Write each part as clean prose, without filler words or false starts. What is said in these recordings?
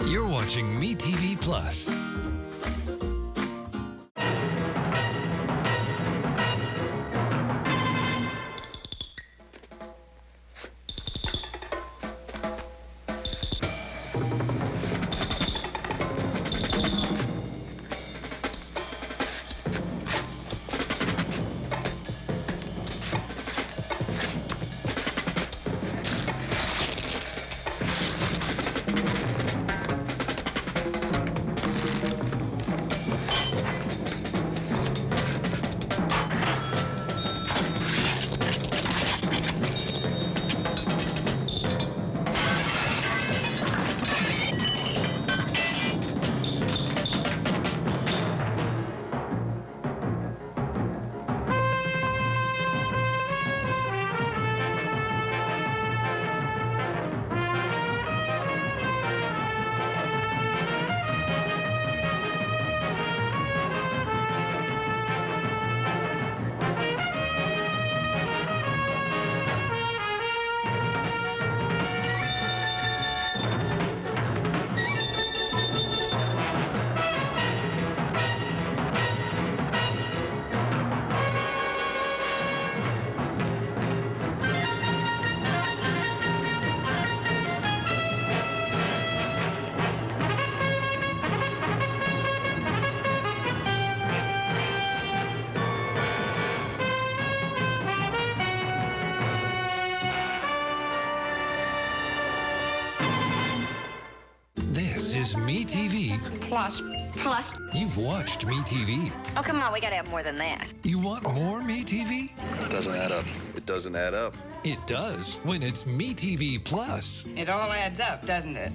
You're watching M.P.D Plus. This is M.P.D Plus. You've watched M.P.D. Oh, come on, we gotta have more than that. You want more M.P.D? It doesn't add up. It doesn't add up. It does when it's M.P.D Plus. It all adds up, doesn't it?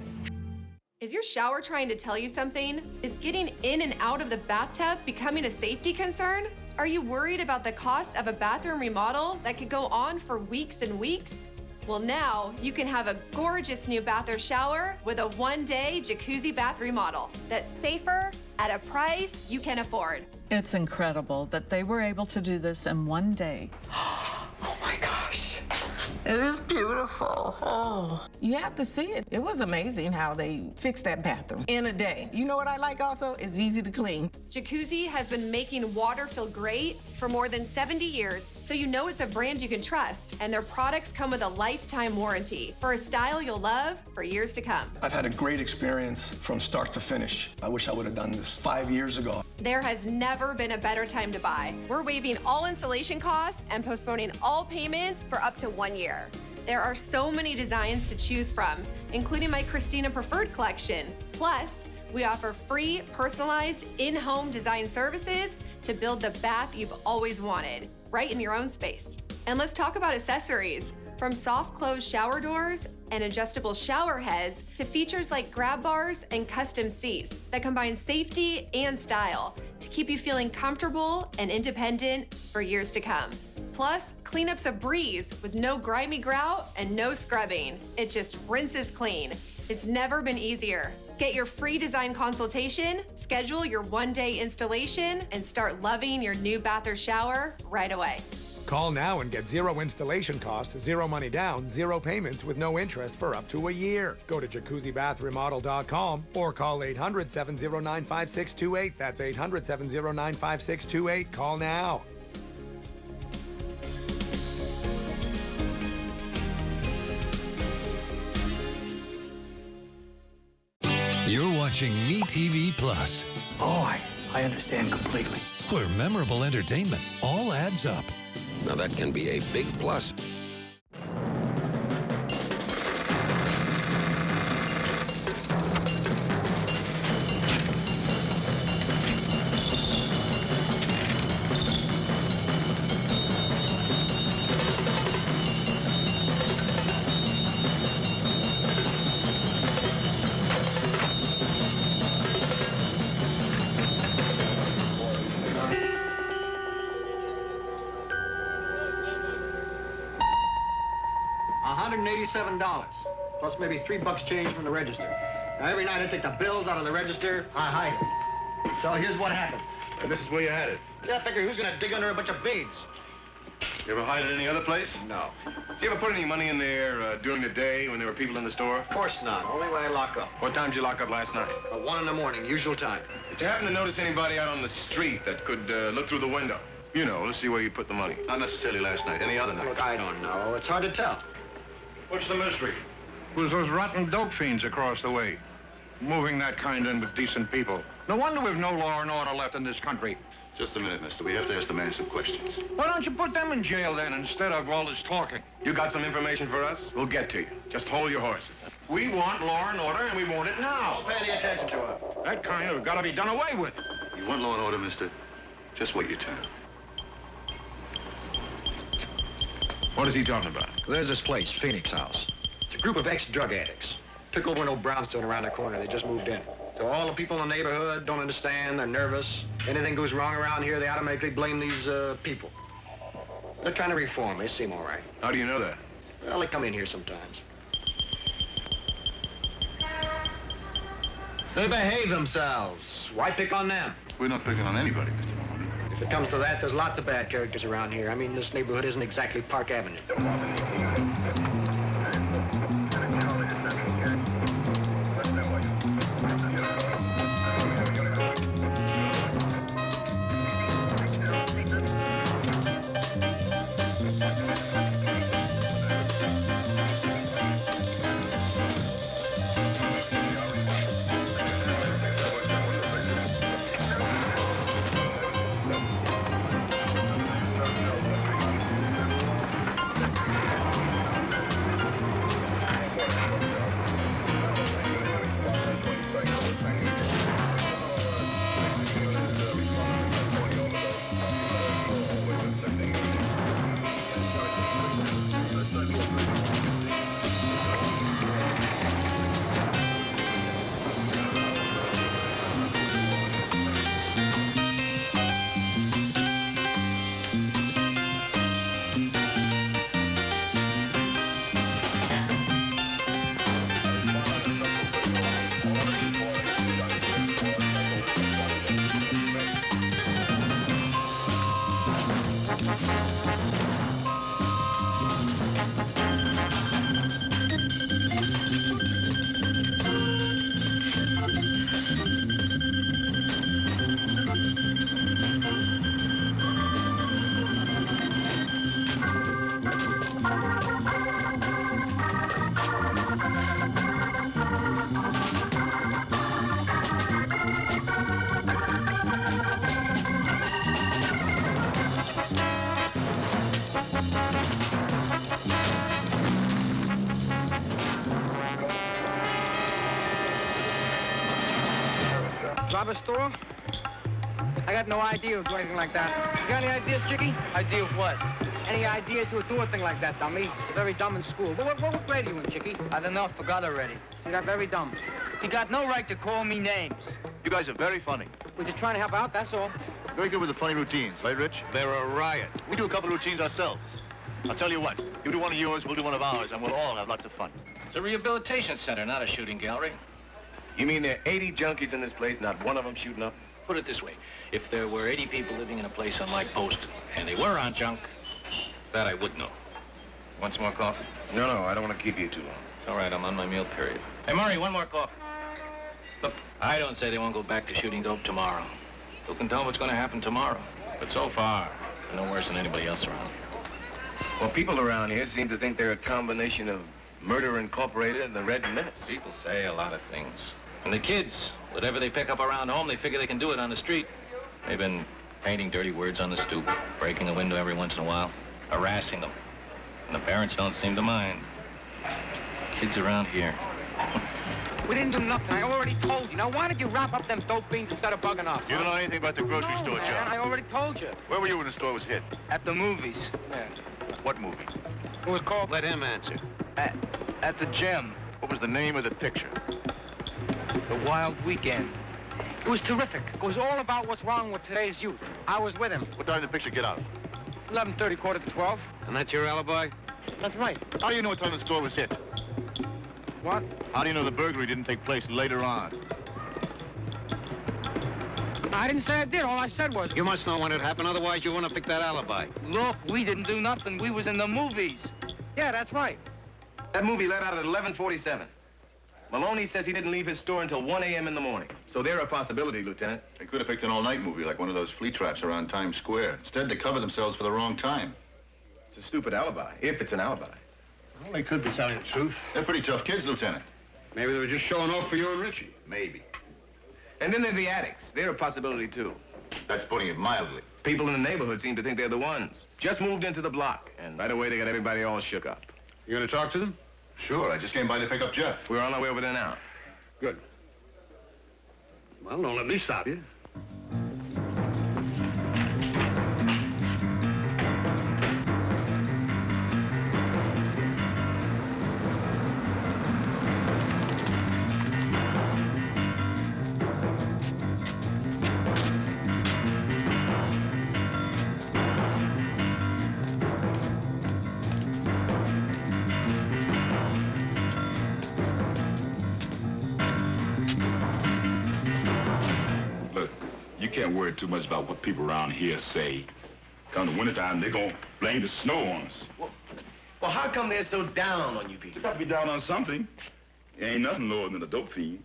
Is your shower trying to tell you something? Is getting in and out of the bathtub becoming a safety concern? Are you worried about the cost of a bathroom remodel that could go on for weeks and weeks? Well, now you can have a gorgeous new bath or shower with a one-day jacuzzi bath remodel that's safer at a price you can afford. It's incredible that they were able to do this in one day. Oh my gosh. It is beautiful. Oh, you have to see it. It was amazing how they fixed that bathroom in a day. You know what I like also? It's easy to clean. Jacuzzi has been making water feel great for more than 70 years, so you know it's a brand you can trust, and their products come with a lifetime warranty for a style you'll love for years to come. I've had a great experience from start to finish. I wish I would have done this 5 years ago. There has never been a better time to buy. We're waiving all installation costs and postponing all payments for up to 1 year. There are so many designs to choose from, including my Christina Preferred collection. Plus, we offer free, personalized, in-home design services to build the bath you've always wanted, right in your own space. And let's talk about accessories. From soft close shower doors and adjustable shower heads to features like grab bars and custom seats that combine safety and style to keep you feeling comfortable and independent for years to come. Plus, cleanup's a breeze with no grimy grout and no scrubbing. It just rinses clean. It's never been easier. Get your free design consultation, schedule your one-day installation, and start loving your new bath or shower right away. Call now and get zero installation cost, zero money down, zero payments with no interest for up to a year. Go to jacuzzibathremodel.com or call 800-709-5628. That's 800-709-5628. Call now. You're watching M.P.D Plus, Oh, I understand completely. where memorable entertainment all adds up. Now that can be a big plus. $187, plus maybe $3 change from the register. Now, every night I take the bills out of the register, I hide it. So here's what happens. And this is where you had it. Yeah, I figure who's gonna dig under a bunch of beads? You ever hide at any other place? No. Did you ever put any money in there during the day when there were people in the store? Of course not. Only when I lock up. What time did you lock up last night? 1 in the morning, usual time. Did you happen to notice anybody out on the street that could look through the window? You know, let's see where you put the money. Not necessarily last night. Any other night? Look, I don't know. It's hard to tell. What's the mystery? It was those rotten dope fiends across the way. Moving that kind in with decent people. No wonder we've no law and order left in this country. Just a minute, mister. We have to ask the man some questions. Why don't you put them in jail then instead of all this talking? You got some information for us? We'll get to you. Just hold your horses. We want law and order, and we want it now. Don't pay any attention to him. That kind of got to be done away with. You want law and order, mister? Just wait your turn. What is he talking about? There's this place, Phoenix House. It's a group of ex-drug addicts. Took over an old brownstone around the corner. They just moved in. So all the people in the neighborhood don't understand. They're nervous. Anything goes wrong around here, they automatically blame these people. They're trying to reform. They seem all right. How do you know that? Well, they come in here sometimes. They behave themselves. Why pick on them? We're not picking on anybody, Mr. Mahoney. If it comes to that, there's lots of bad characters around here. I mean, this neighborhood isn't exactly Park Avenue. Rob a store? I got no idea of doing anything like that. You got any ideas, Chicky? Idea of what? Any ideas who would do a thing like that, dummy? It's very dumb in school. What grade are you in, Chicky? I don't know, forgot already. You got very dumb. You got no right to call me names. You guys are very funny. We're just trying to help out, that's all. Very good with the funny routines, right, Rich? They're a riot. We do a couple of routines ourselves. I'll tell you what. You do one of yours, we'll do one of ours, and we'll all have lots of fun. It's a rehabilitation center, not a shooting gallery. You mean there are 80 junkies in this place, not one of them shooting up? Put it this way. If there were 80 people living in a place on my post, and they were on junk, that I would know. Want some more coffee? No, I don't want to keep you too long. It's all right, I'm on my meal period. Hey, Murray, one more coffee. Look, I don't say they won't go back to shooting dope tomorrow. Who can tell what's going to happen tomorrow? But so far, they're no worse than anybody else around here. Well, people around here seem to think they're a combination of Murder Incorporated and the Red Menace. People say a lot of things. And the kids, whatever they pick up around home, they figure they can do it on the street. They've been painting dirty words on the stoop, breaking a window every once in a while, harassing them. And the parents don't seem to mind. Kids around here. We didn't do nothing. I already told you. Now, why did you wrap up them dope beans instead of bugging us? You don't know anything about the grocery No, store, man, John. I already told you. Where were you when the store was hit? At the movies. Yeah. What movie? It was called... Let him answer. At the gym. What was the name of the picture? The Wild Weekend. It was terrific. It was all about what's wrong with today's youth. I was with him. What time did the picture get out? 11:30, quarter to 12. And that's your alibi? That's right. How do you know what time the store was hit? What? How do you know the burglary didn't take place later on? I didn't say I did. All I said was... You must know when it happened, otherwise you wouldn't have picked that alibi. Look, we didn't do nothing. We was in the movies. Yeah, that's right. That movie let out at 11:47. Maloney says he didn't leave his store until 1 a.m. in the morning. So they're a possibility, Lieutenant. They could have picked an all-night movie like one of those flea traps around Times Square. Instead, they cover themselves for the wrong time. It's a stupid alibi, if it's an alibi. Well, they could be telling the truth. They're pretty tough kids, Lieutenant. Maybe they were just showing off for you and Richie. Maybe. And then there are the addicts. They're a possibility, too. That's putting it mildly. People in the neighborhood seem to think they're the ones. Just moved into the block, and right away they got everybody all shook up. You gonna talk to them? Sure, I just came by to pick up Jeff. We're on our way over there now. Good. Well, don't let me stop you. You can't worry too much about what people around here say. Come the wintertime, they're gonna blame the snow on us. Well, how come they're so down on you You people? got to be down on something. There ain't nothing lower than a dope fiend.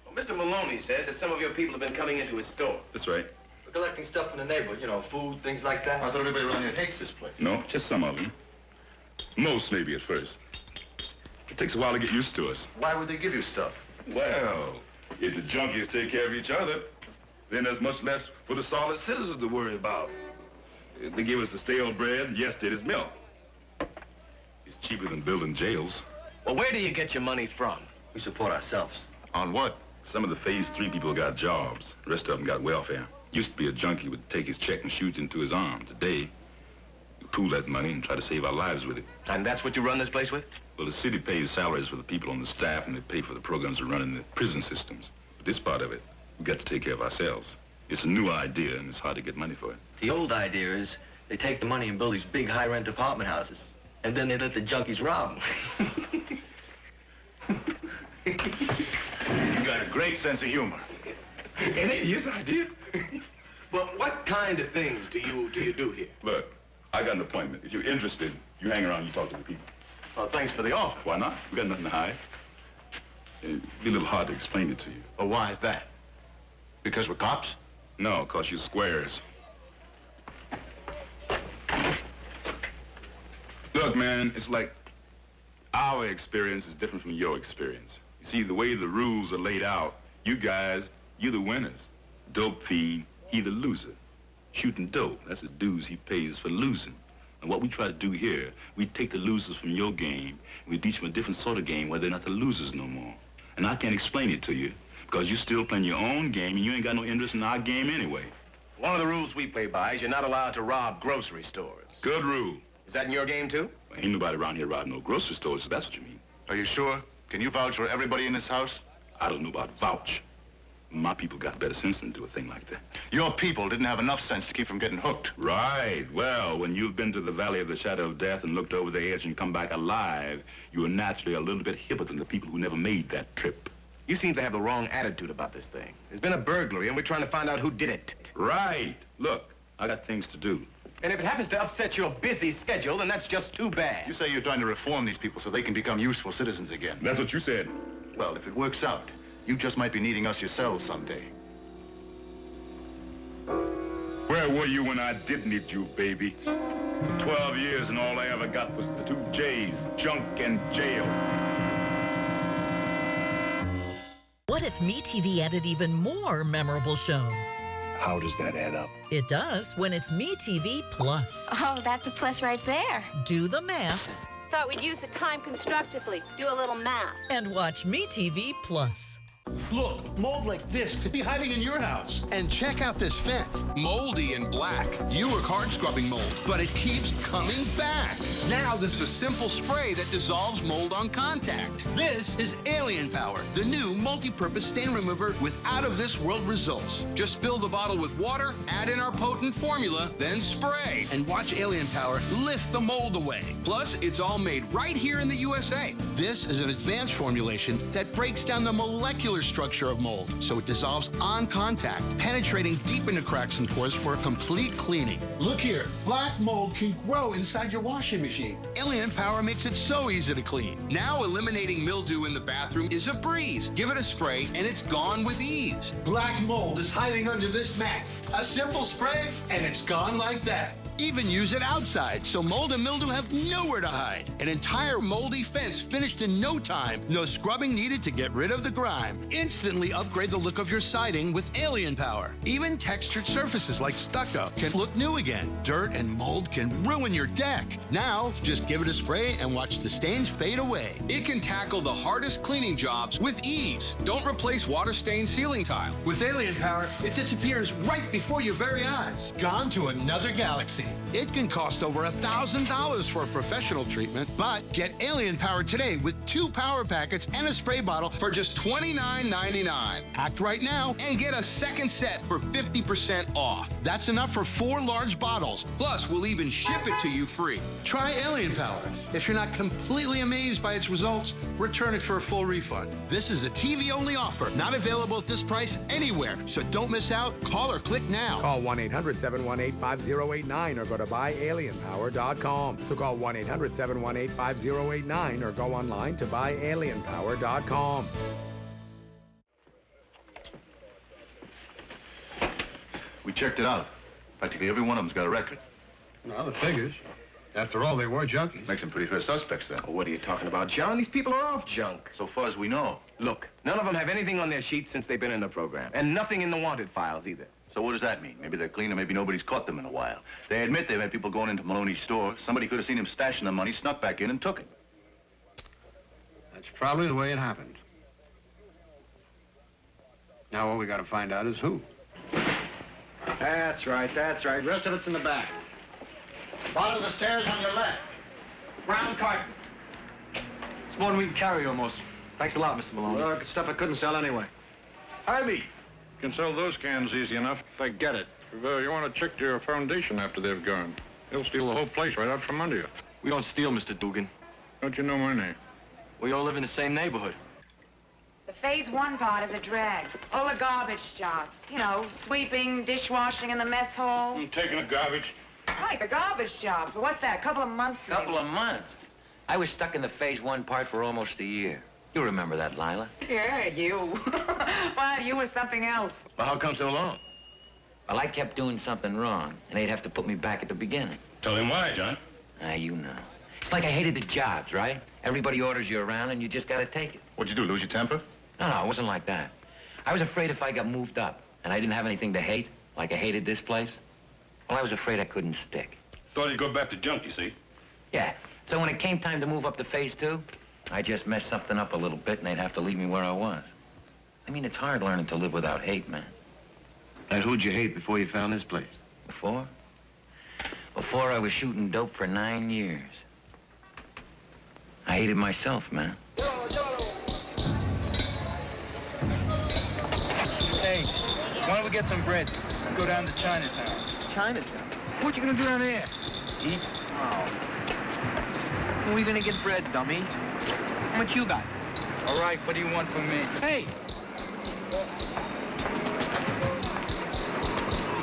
Well, Mr. Maloney says that some of your people have been coming into his store. That's right. We're collecting stuff from the neighborhood, you know, food, things like that. I thought everybody around here hates this place. No, just some of them. Most maybe at first. It takes a while to get used to us. Why would they give you stuff? Well, if the junkies take care of each other, then there's much less for the solid citizens to worry about. They give us the stale bread and yesterday's milk. It's cheaper than building jails. Well, where do you get your money from? We support ourselves. On what? Some of the Phase 3 people got jobs. The rest of them got welfare. Used to be a junkie would take his check and shoot into his arm. Today, we pool that money and try to save our lives with it. And that's what you run this place with? Well, the city pays salaries for the people on the staff, and they pay for the programs that run in the prison systems. But this part of it, we got to take care of ourselves. It's a new idea, and it's hard to get money for it. The old idea is they take the money and build these big high-rent apartment houses, and then they let the junkies rob them. You got a great sense of humor. And it is an idea. Well, what kind of things do you do here? Look, I got an appointment. If you're interested, you hang around, you talk to the people. Well, thanks for the offer. Why not? We got nothing to hide. It'd be a little hard to explain it to you. Well, why is that? Because we're cops? No, because you're squares. Look, man, it's like our experience is different from your experience. You see, the way the rules are laid out, you guys, you're the winners. Dope fiend, he the loser. Shooting dope, that's the dues he pays for losing. And what we try to do here, we take the losers from your game, and we teach them a different sort of game where they're not the losers no more. And I can't explain it to you, because you're still playing your own game, and you ain't got no interest in our game anyway. One of the rules we play by is you're not allowed to rob grocery stores. Good rule. Is that in your game, too? Well, ain't nobody around here robbing no grocery stores, if that's what you mean. Are you sure? Can you vouch for everybody in this house? I don't know about vouch. My people got better sense than to do a thing like that. Your people didn't have enough sense to keep from getting hooked. Right. Well, when you've been to the Valley of the Shadow of Death and looked over the edge and come back alive, you are naturally a little bit hipper than the people who never made that trip. You seem to have the wrong attitude about this thing. There's been a burglary, and we're trying to find out who did it. Right. Look, I got things to do. And if it happens to upset your busy schedule, then that's just too bad. You say you're trying to reform these people so they can become useful citizens again. That's what you said. Well, if it works out, you just might be needing us yourselves someday. Where were you when I did need you, baby? For 12 years, and all I ever got was the 2 J's, junk and jail. What if MeTV added even more memorable shows? How does that add up? It does when it's MeTV Plus. Oh, that's a plus right there. Do the math Thought we'd use the time constructively. Do a little math. and watch MeTV Plus. Look, mold like this could be hiding in your house. And check out this fence. Moldy and black. You work hard scrubbing mold, but it keeps coming back. Now there's a simple spray that dissolves mold on contact. This is Alien Power, the new multi-purpose stain remover with out-of-this-world results. Just fill the bottle with water, add in our potent formula, then spray. And watch Alien Power lift the mold away. Plus, it's all made right here in the USA. This is an advanced formulation that breaks down the molecular molecular structure of mold, so it dissolves on contact, penetrating deep into cracks and pores for a complete cleaning. Look here, black mold can grow inside your washing machine. Alien Power makes it so easy to clean. Now eliminating mildew in the bathroom is a breeze. Give it a spray and it's gone with ease. Black mold is hiding under this mat. A simple spray and it's gone like that. Even use it outside, so mold and mildew have nowhere to hide. An entire moldy fence finished in no time. No scrubbing needed to get rid of the grime. Instantly upgrade the look of your siding with Alien Power. Even textured surfaces like stucco can look new again. Dirt and mold can ruin your deck. Now, just give it a spray and watch the stains fade away. It can tackle the hardest cleaning jobs with ease. Don't replace water-stained ceiling tile. With Alien Power, it disappears right before your very eyes. Gone to another galaxy. It can cost over $1,000 for a professional treatment, but get Alien Power today with 2 power packets and a spray bottle for just $29.99. Act right now and get a second set for 50% off. That's enough for 4 large bottles. Plus, we'll even ship it to you free. Try Alien Power. If you're not completely amazed by its results, return it for a full refund. This is a TV-only offer, not available at this price anywhere. So don't miss out. Call or click now. Call 1-800-718-5089 or go to buyalienpower.com. So call 1-800-718-5089 or go online to buyalienpower.com. We checked it out. Practically every one of them's got a record. Well, it figures. After all, they were junkies. Makes them pretty fair suspects, then. Well, what are you talking about, John? These people are off junk. So far as we know. Look, none of them have anything on their sheets since they've been in the program. And nothing in the wanted files, either. So what does that mean? Maybe they're clean or maybe nobody's caught them in a while. They admit they've had people going into Maloney's store. Somebody could have seen him stashing the money, snuck back in and took it. That's probably the way it happened. Now all we got to find out is who. That's right, that's right. Rest of it's in the back. Bottom of the stairs on your left. Brown carton. It's more than we can carry almost. Thanks a lot, Mr. Maloney. Look, it's stuff I couldn't sell anyway. Harvey! You can sell those cans easy enough. Forget it. You want to check your foundation after they've gone. They'll steal the whole place right out from under you. We don't steal, Mr. Dugan. Don't you know my name? We all live in the same neighborhood. The phase 1 part is a drag. All the garbage jobs. You know, sweeping, dishwashing in the mess hall. I'm taking the garbage. Right, the garbage jobs. But what's that, a couple of months maybe? Couple of months? I was stuck in the phase 1 part for almost a year. You remember that, Lila? Yeah, you. Well, you were something else. Well, how come so long? Well, I kept doing something wrong, and they'd have to put me back at the beginning. Tell him why, John. You know. It's like I hated the jobs, right? Everybody orders you around, and you just gotta take it. What'd you do, lose your temper? No, it wasn't like that. I was afraid if I got moved up, and I didn't have anything to hate, like I hated this place, well, I was afraid I couldn't stick. Thought you'd go back to junk, you see. Yeah, so when it came time to move up to phase 2, I just messed something up a little bit, and they'd have to leave me where I was. I mean, it's hard learning to live without hate, man. And who'd you hate before you found this place? Before? Before I was shooting dope for 9 years. I hated myself, man. Hey, why don't we get some bread? Go down to Chinatown. Chinatown? What you gonna do down there? Eat? Oh. When are we gonna get bread, dummy? How much you got? All right, what do you want from me? Hey!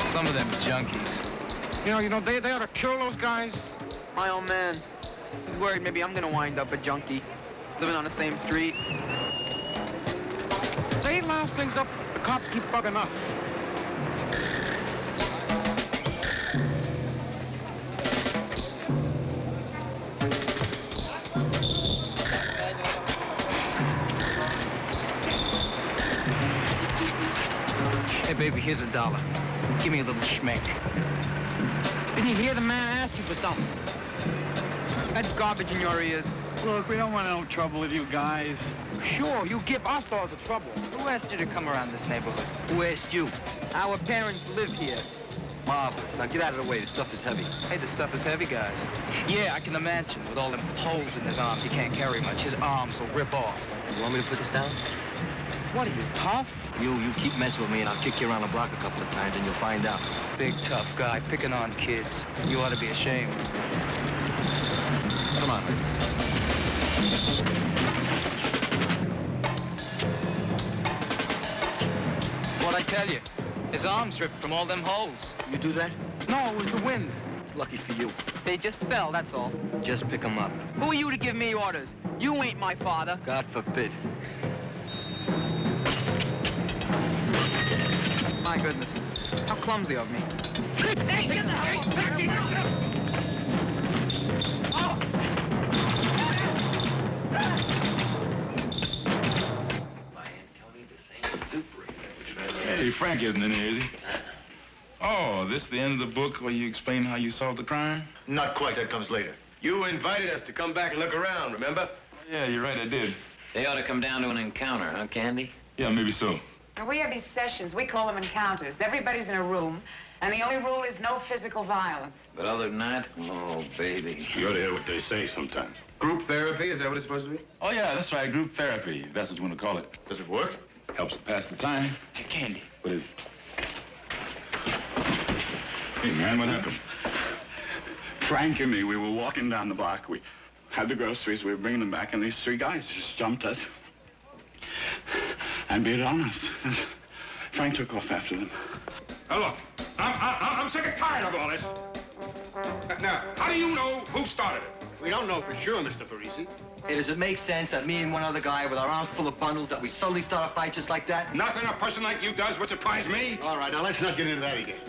Some of them junkies. You know, they ought to kill those guys. My old man. He's worried maybe I'm gonna wind up a junkie, living on the same street. They louse things up. The cops keep bugging us. Hey, baby, here's $1. Give me a little schmeck. Didn't you hear the man asked you for something? That's garbage in your ears. Look, we don't want no trouble with you guys. Sure, you give us all the trouble. Who asked you to come around this neighborhood? Who asked you? Our parents live here. Marvelous. Now get out of the way. The stuff is heavy. Hey, this stuff is heavy, guys. Yeah, I can imagine. With all them holes in his arms, he can't carry much. His arms will rip off. You want me to put this down? What, are you tough? You keep messing with me and I'll kick you around the block a couple of times and you'll find out. Big tough guy, picking on kids. You ought to be ashamed. Come on. What'd I tell you? His arms ripped from all them holes. You do that? No, it was the wind. It's lucky for you. They just fell, that's all. Just pick them up. Who are you to give me orders? You ain't my father. God forbid. My goodness. How clumsy of me. Hey, get the hell! Hey, Frank isn't in here, is he? Oh, this the end of the book where you explain how you solved the crime? Not quite. That comes later. You invited us to come back and look around, remember? Yeah, you're right, I did. They ought to come down to an encounter, huh, Candy? Yeah, maybe so. Now, we have these sessions. We call them encounters. Everybody's in a room, and the only rule is no physical violence. But other than that, oh, baby. You ought to hear what they say sometimes. Group therapy, is that what it's supposed to be? Oh, yeah, that's right, group therapy, if that's what you want to call it. Does it work? Helps to pass the time. Hey, Candy. What is it? Hey, man, what happened? Frank and me, we were walking down the block. We had the groceries, we were bringing them back, and these three guys just jumped us and beat on us. Frank took off after them. Now, look, I'm sick and tired of all this. Now, how do you know who started it? We don't know for sure, Mr. Parisi. Hey, does it make sense that me and one other guy with our arms full of bundles that we suddenly start a fight just like that? Nothing a person like you does would surprise me. All right, now let's not get into that again.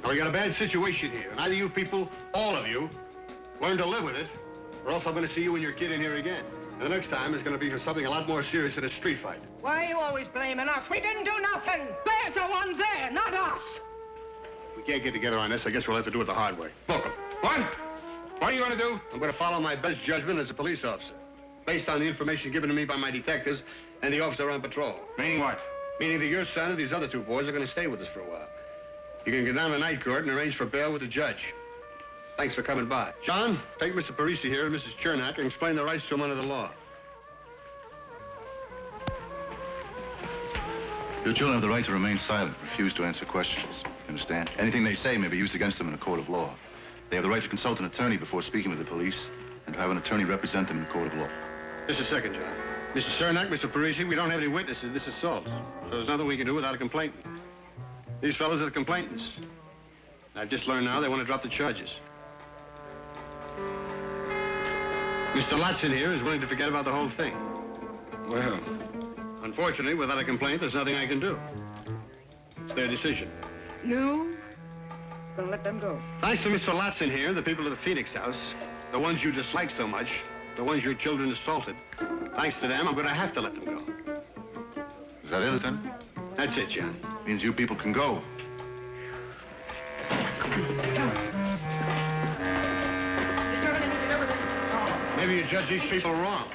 Now, we got a bad situation here, and either you people, all of you, learn to live with it, or else I'm going to see you and your kid in here again. And the next time is going to be for something a lot more serious than a street fight. Why are you always blaming us? We didn't do nothing. There's the ones there, not us. If we can't get together on this, I guess we'll have to do it the hard way. Book 'em. What? What are you going to do? I'm going to follow my best judgment as a police officer, based on the information given to me by my detectives and the officer on patrol. Meaning what? Meaning that your son and these other two boys are going to stay with us for a while. You can get down to night court and arrange for bail with the judge. Thanks for coming by. John, take Mr. Parisi here and Mrs. Chernak and explain the rights to him under the law. Your children have the right to remain silent, refuse to answer questions. You understand? Anything they say may be used against them in a court of law. They have the right to consult an attorney before speaking with the police and to have an attorney represent them in a court of law. Just a second, John. Mrs. Chernak, Mr. Parisi, we don't have any witnesses to this assault. So there's nothing we can do without a complainant. These fellows are the complainants. I've just learned now they want to drop the charges. Mr. Latson here is willing to forget about the whole thing. Well, unfortunately, without a complaint, there's nothing I can do. It's their decision. You gonna let them go? Thanks to Mr. Latson here, the people of the Phoenix House, the ones you dislike so much, the ones your children assaulted, thanks to them, I'm going to have to let them go. Is that it, Lieutenant? That's it, John. Means you people can go. Maybe you judge these people wrong.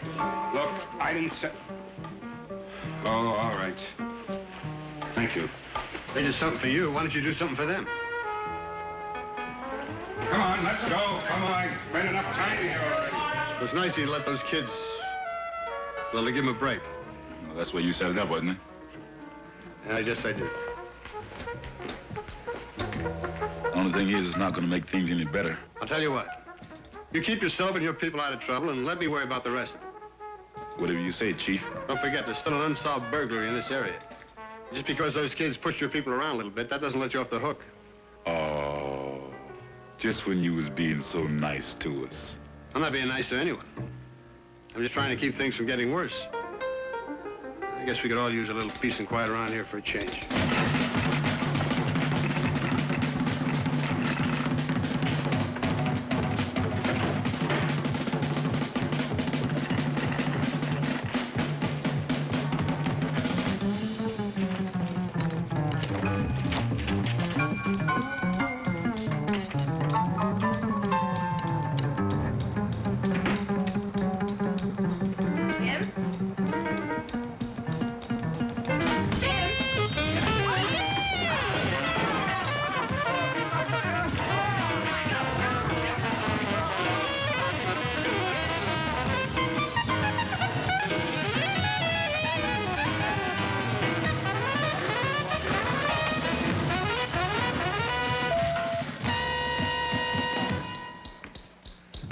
Look, I didn't say... Oh, all right. Thank you. They did something for you. Why don't you do something for them? Come on, let's go. Come on. Spent enough time here already. It was nice of you to let those kids... Well, to give them a break. Well, that's where you set it up, wasn't it? I guess I did. Only thing is, it's not going to make things any better. I'll tell you what. You keep yourself and your people out of trouble, and let me worry about the rest of it. Whatever you say, Chief. Don't forget, there's still an unsolved burglary in this area. Just because those kids push your people around a little bit, that doesn't let you off the hook. Oh, just when you was being so nice to us. I'm not being nice to anyone. I'm just trying to keep things from getting worse. I guess we could all use a little peace and quiet around here for a change.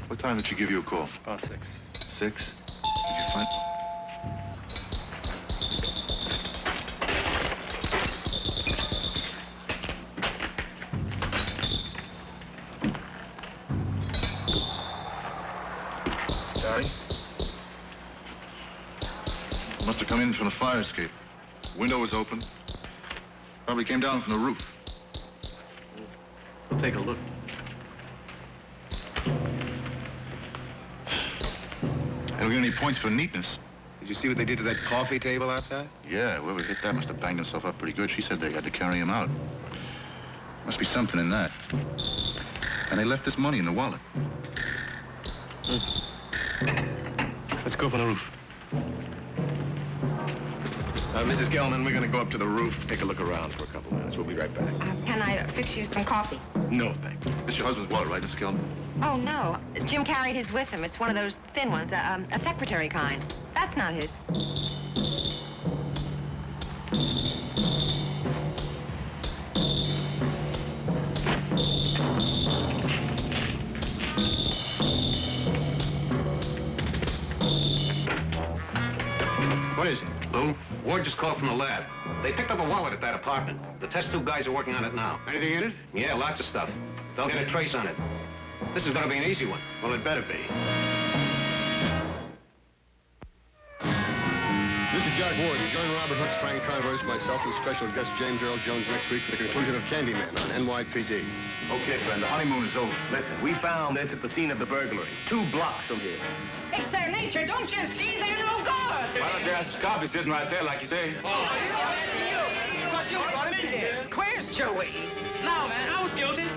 What time did she give you a call? About 6. 6? Did you find... Must have come in from the fire escape. Window was open. Probably came down from the roof. We'll take a look. Don't get any points for neatness. Did you see what they did to that coffee table outside? Yeah, whoever hit that must have banged himself up pretty good. She said they had to carry him out. Must be something in that. And they left this money in the wallet. Let's go up on the roof. Mrs. Gelman, we're gonna go up to the roof, take a look around for a couple minutes. We'll be right back. Can I fix you some coffee? No, thank you. This is your husband's wallet, right, Mrs. Gelman? Oh, no. Jim carried his with him. It's one of those thin ones, a secretary kind. That's not his. What is it? Lou, word just called from the lab. They picked up a wallet at that apartment. The test tube guys are working on it now. Anything in it? Yeah, lots of stuff. They'll get a trace on it. This is gonna be an easy one. Well, it better be. This is Jack Ward. Join Robert Hooks, Frank Converse, myself, and special guest James Earl Jones next week for the conclusion of Candyman on N.Y.P.D. Okay, friend, the honeymoon is over. Listen, we found this at the scene of the burglary, 2 blocks from here. It's their nature, don't you see? They're no good. Why don't you ask the cop? He's sitting right there, like you say. Because you brought him in here. Where's Joey? No, man, I was guilty.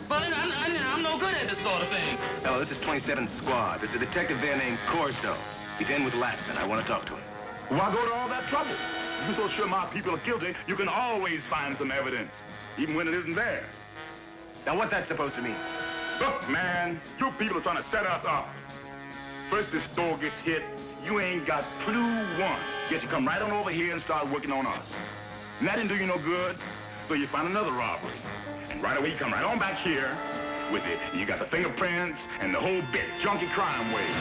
But I'm no good at this sort of thing. Hello, this is 27th Squad. There's a detective there named Corso. He's in with Latson. I want to talk to him. Why go to all that trouble? If you're so sure my people are guilty, you can always find some evidence, even when it isn't there. Now, what's that supposed to mean? Look, man, you people are trying to set us up. First this store gets hit, you ain't got clue one. Yet you come right on over here and start working on us. And that didn't do you no good, so you find another robbery. And right away you come right on back here with it. You got the fingerprints and the whole bit, junkie crime wave.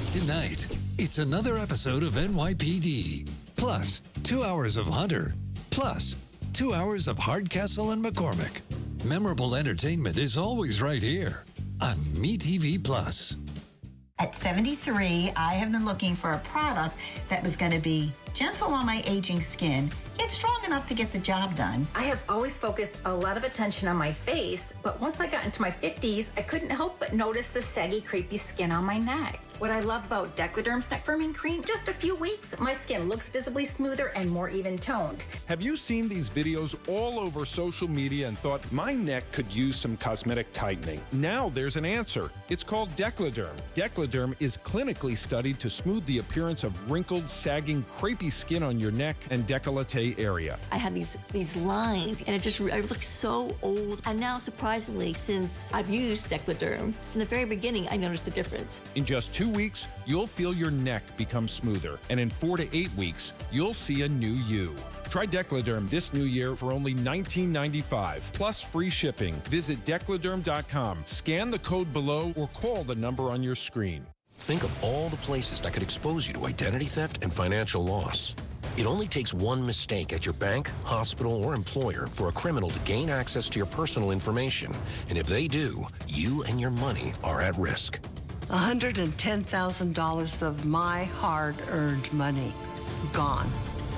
Tonight, it's another episode of N.Y.P.D. Plus 2 hours of Hunter. Plus 2 hours of Hardcastle and McCormick. Memorable entertainment is always right here on MeTV Plus. At 73, I have been looking for a product that was going to be gentle on my aging skin, yet strong enough to get the job done. I have always focused a lot of attention on my face, but once I got into my 50s, I couldn't help but notice the saggy, creepy skin on my neck. What I love about Decladerm's Neck Firming Cream, just a few weeks, my skin looks visibly smoother and more even-toned. Have you seen these videos all over social media and thought, my neck could use some cosmetic tightening? Now there's an answer. It's called Decladerm. Decladerm is clinically studied to smooth the appearance of wrinkled, sagging, crepey skin on your neck and décolleté area. I had these lines, and I look so old. And now, surprisingly, since I've used Decladerm, from the very beginning, I noticed a difference. In just 2 weeks, you'll feel your neck become smoother. And in 4 to 8 weeks, you'll see a new you. Try Decladerm this new year for only $19.95, plus free shipping. Visit Decladerm.com, scan the code below, or call the number on your screen. Think of all the places that could expose you to identity theft and financial loss. It only takes one mistake at your bank, hospital, or employer for a criminal to gain access to your personal information. And if they do, you and your money are at risk. $110,000 of my hard-earned money gone.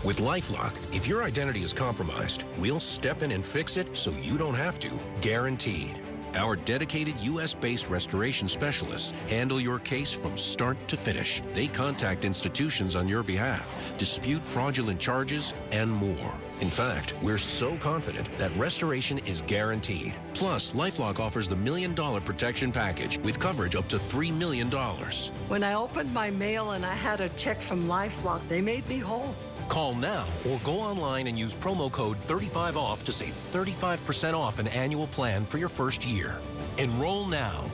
With LifeLock, if your identity is compromised, we'll step in and fix it so you don't have to, guaranteed. Our dedicated U.S.-based restoration specialists handle your case from start to finish. They contact institutions on your behalf, dispute fraudulent charges, and more. In fact, we're so confident that restoration is guaranteed. Plus, LifeLock offers the $1 Million Protection Package with coverage up to $3 million. When I opened my mail and I had a check from LifeLock, they made me whole. Call now or go online and use promo code 35OFF to save 35% off an annual plan for your first year. Enroll now.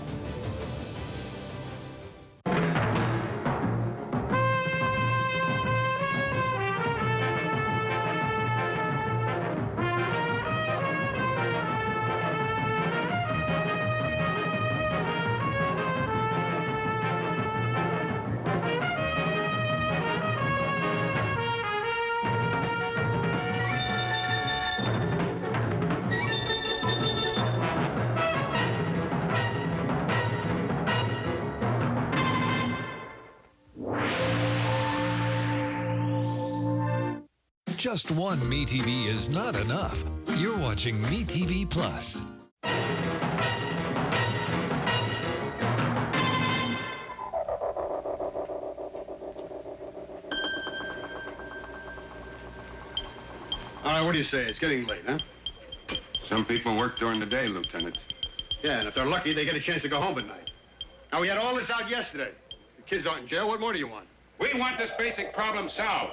just one Me-TV is not enough, you're watching Me-TV Plus. All right, what do you say? It's getting late, huh? Some people work during the day, Lieutenant. Yeah, and if they're lucky, they get a chance to go home at night. Now, we had all this out yesterday. The kids aren't in jail. What more do you want? We want this basic problem solved.